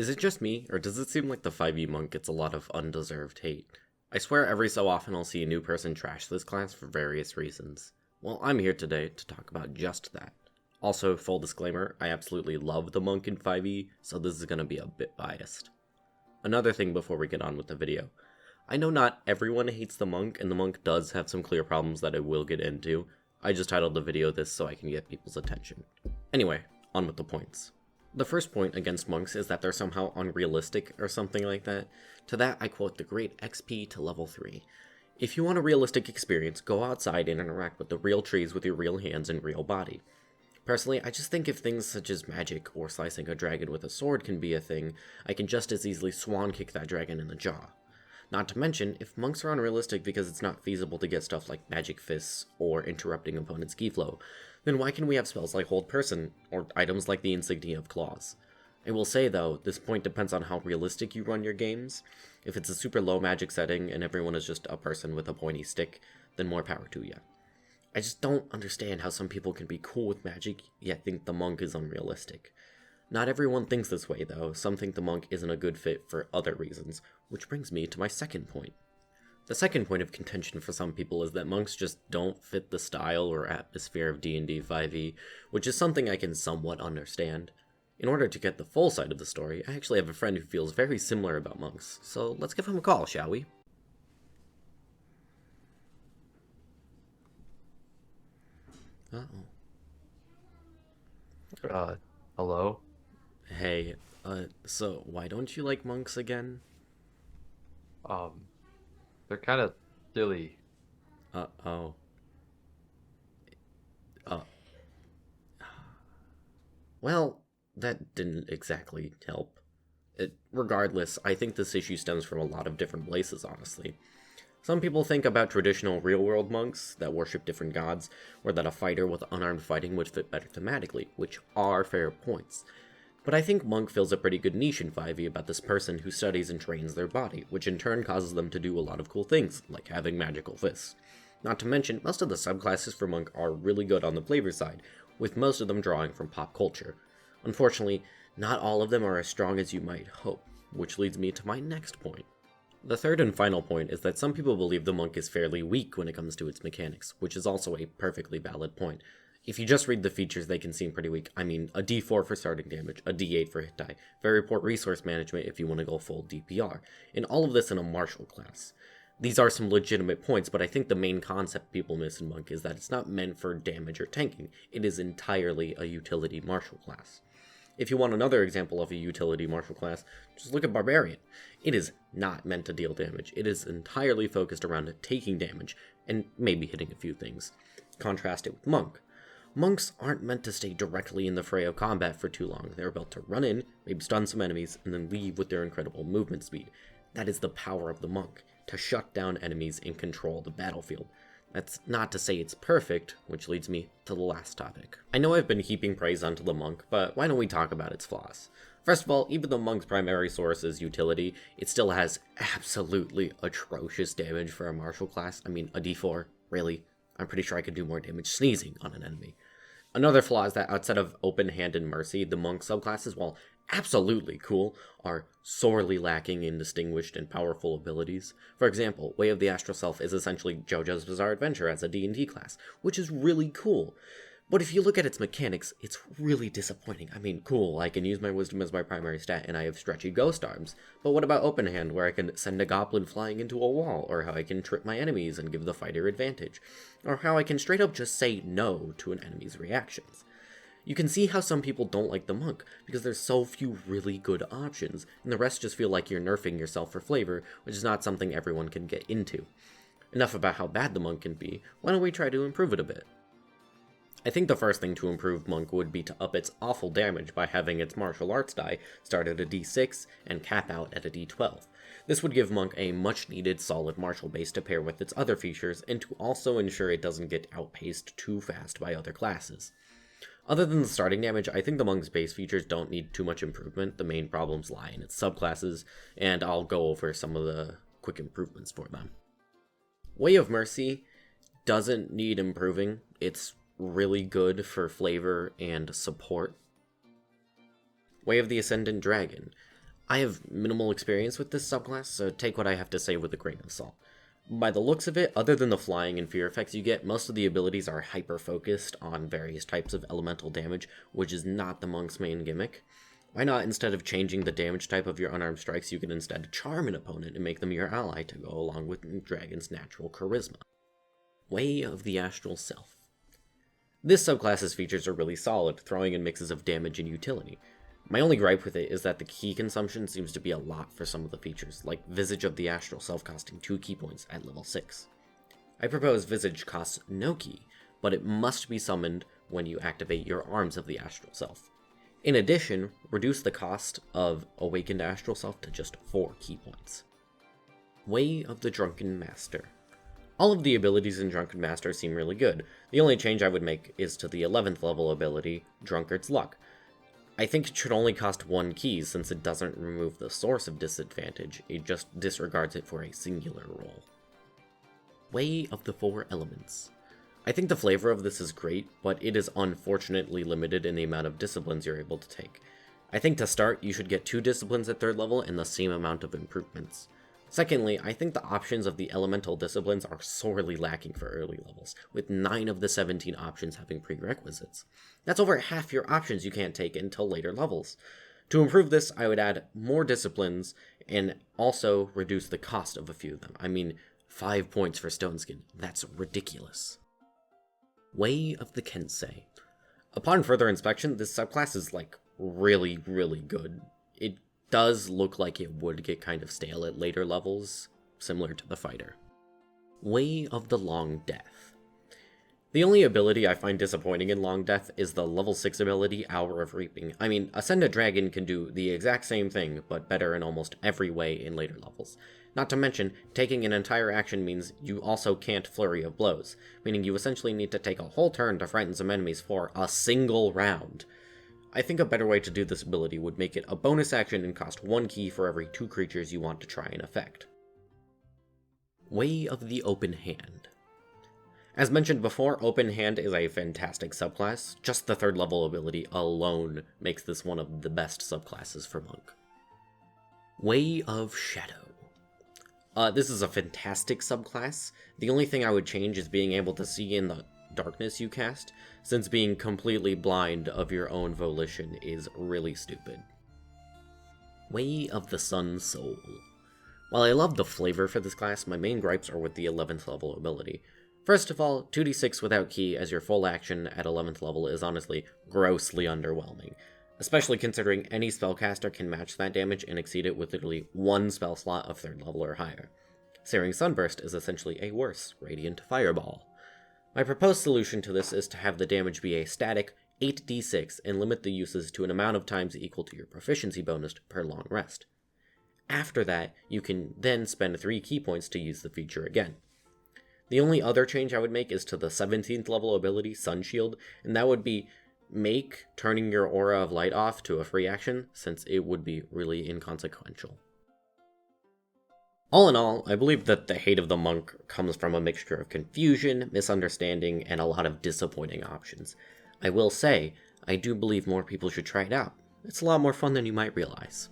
Is it just me, or does it seem like the 5e monk gets a lot of undeserved hate? I swear every so often I'll see a new person trash this class for various reasons. Well, I'm here today to talk about just that. Also, full disclaimer, I absolutely love the monk in 5e, so this is going to be a bit biased. Another thing before we get on with the video. I know not everyone hates the monk, and the monk does have some clear problems that I will get into. I just titled the video this so I can get people's attention. Anyway, on with the points. The first point against monks is that they're somehow unrealistic or something like that. To that, I quote the great XP to level 3. If you want a realistic experience, go outside and interact with the real trees with your real hands and real body. Personally, I just think if things such as magic or slicing a dragon with a sword can be a thing, I can just as easily swan kick that dragon in the jaw. Not to mention, if monks are unrealistic because it's not feasible to get stuff like magic fists or interrupting opponent's ki flow, then why can we have spells like Hold Person, or items like the insignia of claws? I will say though, this point depends on how realistic you run your games. If it's a super low magic setting and everyone is just a person with a pointy stick, then more power to ya. I just don't understand how some people can be cool with magic, yet think the monk is unrealistic. Not everyone thinks this way though, some think the monk isn't a good fit for other reasons, which brings me to my second point. The second point of contention for some people is that monks just don't fit the style or atmosphere of D&D 5e, which is something I can somewhat understand. In order to get the full side of the story, I actually have a friend who feels very similar about monks, so let's give him a call, shall we? Uh-oh. Hello? Hey, so why don't you like monks again? They're kind of silly. Uh-oh. Well, that didn't exactly help. Regardless, I think this issue stems from a lot of different places, honestly. Some people think about traditional real-world monks that worship different gods, or that a fighter with unarmed fighting would fit better thematically, which are fair points. But I think monk fills a pretty good niche in 5e about this person who studies and trains their body, which in turn causes them to do a lot of cool things, like having magical fists. Not to mention, most of the subclasses for monk are really good on the flavor side, with most of them drawing from pop culture. Unfortunately, not all of them are as strong as you might hope, which leads me to my next point. The third and final point is that some people believe the monk is fairly weak when it comes to its mechanics, which is also a perfectly valid point. If you just read the features, they can seem pretty weak. I mean, a d4 for starting damage, a d8 for hit die, very poor resource management if you want to go full DPR, and all of this in a martial class. These are some legitimate points, but I think the main concept people miss in monk is that it's not meant for damage or tanking. It is entirely a utility martial class. If you want another example of a utility martial class, just look at Barbarian. It is not meant to deal damage. It is entirely focused around taking damage, and maybe hitting a few things. Contrast it with Monk. Monks aren't meant to stay directly in the fray of combat for too long. They're built to run in, maybe stun some enemies, and then leave with their incredible movement speed. That is the power of the monk, to shut down enemies and control the battlefield. That's not to say it's perfect, which leads me to the last topic. I know I've been heaping praise onto the monk, but why don't we talk about its flaws? First of all, even though monk's primary source is utility, it still has absolutely atrocious damage for a martial class. I mean, a d4, really? I'm pretty sure I could do more damage sneezing on an enemy. Another flaw is that outside of Open Hand and Mercy, the monk subclasses, while absolutely cool, are sorely lacking in distinguished and powerful abilities. For example, Way of the Astral Self is essentially JoJo's Bizarre Adventure as a D&D class, which is really cool. But if you look at its mechanics, it's really disappointing. I mean, cool, I can use my wisdom as my primary stat and I have stretchy ghost arms. But what about Open Hand, where I can send a goblin flying into a wall, or how I can trip my enemies and give the fighter advantage, or how I can straight up just say no to an enemy's reactions? You can see how some people don't like the monk, because there's so few really good options, and the rest just feel like you're nerfing yourself for flavor, which is not something everyone can get into. Enough about how bad the monk can be, why don't we try to improve it a bit? I think the first thing to improve monk would be to up its awful damage by having its martial arts die start at a d6 and cap out at a d12. This would give monk a much needed solid martial base to pair with its other features, and to also ensure it doesn't get outpaced too fast by other classes. Other than the starting damage, I think the monk's base features don't need too much improvement. The main problems lie in its subclasses, and I'll go over some of the quick improvements for them. Way of Mercy doesn't need improving. It's really good for flavor and support. Way of the Ascendant Dragon. I have minimal experience with this subclass, so take what I have to say with a grain of salt. By the looks of it, other than the flying and fear effects you get, most of the abilities are hyper-focused on various types of elemental damage, which is not the monk's main gimmick. Why not, instead of changing the damage type of your unarmed strikes, you can instead charm an opponent and make them your ally to go along with Dragon's natural charisma. Way of the Astral Self. This subclass's features are really solid, throwing in mixes of damage and utility. My only gripe with it is that the key consumption seems to be a lot for some of the features, like Visage of the Astral Self costing 2 key points at level 6. I propose Visage costs no key, but it must be summoned when you activate your Arms of the Astral Self. In addition, reduce the cost of Awakened Astral Self to just 4 key points. Way of the Drunken Master. All of the abilities in Drunken Master seem really good. The only change I would make is to the 11th level ability, Drunkard's Luck. I think it should only cost 1 key since it doesn't remove the source of disadvantage, it just disregards it for a singular roll. Way of the 4 Elements. I think the flavor of this is great, but it is unfortunately limited in the amount of disciplines you're able to take. I think to start, you should get 2 disciplines at 3rd level and the same amount of improvements. Secondly, I think the options of the elemental disciplines are sorely lacking for early levels, with 9 of the 17 options having prerequisites. That's over half your options you can't take until later levels. To improve this, I would add more disciplines and also reduce the cost of a few of them. I mean, 5 points for Stone Skin. That's ridiculous. Way of the Kensei. Upon further inspection, this subclass is really good. It does look like it would get kind of stale at later levels, similar to the fighter. Way of the Long Death. The only ability I find disappointing in Long Death is the level 6 ability, Hour of Reaping. I mean, Ascendant Dragon can do the exact same thing, but better in almost every way in later levels. Not to mention, taking an entire action means you also can't Flurry of Blows, meaning you essentially need to take a whole turn to frighten some enemies for a single round. I think a better way to do this ability would make it a bonus action and cost 1 key for every 2 creatures you want to try and affect. Way of the Open Hand. As mentioned before, Open Hand is a fantastic subclass. Just the 3rd level ability alone makes this one of the best subclasses for Monk. Way of Shadow. This is a fantastic subclass. The only thing I would change is being able to see in the darkness you cast, since being completely blind of your own volition is really stupid. Way of the Sun Soul. While I love the flavor for this class, my main gripes are with the 11th level ability. First of all, 2d6 without key as your full action at 11th level is honestly grossly underwhelming, especially considering any spellcaster can match that damage and exceed it with literally 1 spell slot of 3rd level or higher. Searing Sunburst is essentially a worse Radiant Fireball. My proposed solution to this is to have the damage be a static 8d6 and limit the uses to an amount of times equal to your proficiency bonus per long rest. After that, you can then spend 3 key points to use the feature again. The only other change I would make is to the 17th level ability, Sun Shield, and that would be make turning your Aura of Light off to a free action, since it would be really inconsequential. All in all, I believe that the hate of the monk comes from a mixture of confusion, misunderstanding, and a lot of disappointing options. I will say, I do believe more people should try it out. It's a lot more fun than you might realize.